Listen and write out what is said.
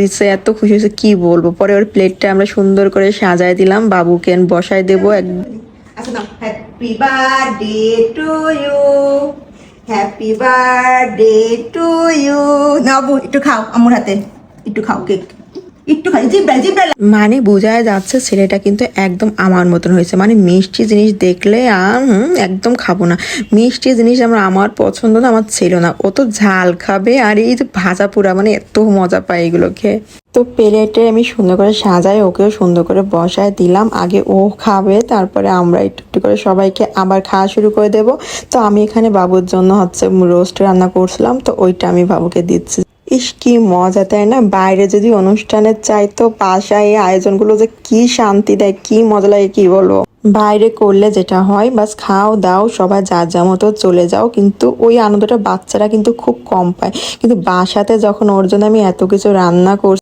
দিচ্ছে, এত খুশি হয়েছে কি বলবো। পরে ওর প্লেটটা আমরা সুন্দর করে সাজায় দিলাম, বাবুকে বসায় দেবো আচ্ছা নাও, happy birthday to you, happy birthday to you. না আবু একটু খাও, আম্মুর হাতে একটু খাও কেক, একটু খাই, জিব্রা জিব্রা। মানে বোঝায় যাচ্ছে ছেলেটা কিন্তু একদম আমার মতন হয়েছে। মানে মিষ্টি জিনিস দেখলে একদম খাবো না। মিষ্টি জিনিস আমার পছন্দ না, আমার ছিল না। ও তো ঝাল খাবে, আর এই যে ভাজা পোড়া, মানে এত মজা পায় এগুলো খেয়ে। তো প্লেটে আমি সুন্দর করে সাজাই, ওকেও সুন্দর করে বসায় দিলাম। আগে ও খাবে, তারপরে আমরা একটু একটু করে সবাইকে আবার খাওয়া শুরু করে দেব। তো আমি এখানে বাবুর জন্য রোস্ট রান্না করছিলাম, তো ওইটা আমি বাবুকে দিচ্ছি। ইস কি মজা, তাই না? বাইরে যদি অনুষ্ঠানের চাইতো বাসায় এই আয়োজনগুলো যে কি শান্তি দেয়, কি মজা লাগে কি বলবো। বাইরে করলে যেটা হয় বাস খাও দাও, সবাই যার যা মতো চলে যাও, কিন্তু ওই আনন্দটা বাচ্চারা কিন্তু খুব কম পায়। কিন্তু বাসাতে যখন ওর জন্য আমি এত কিছু রান্না করছি,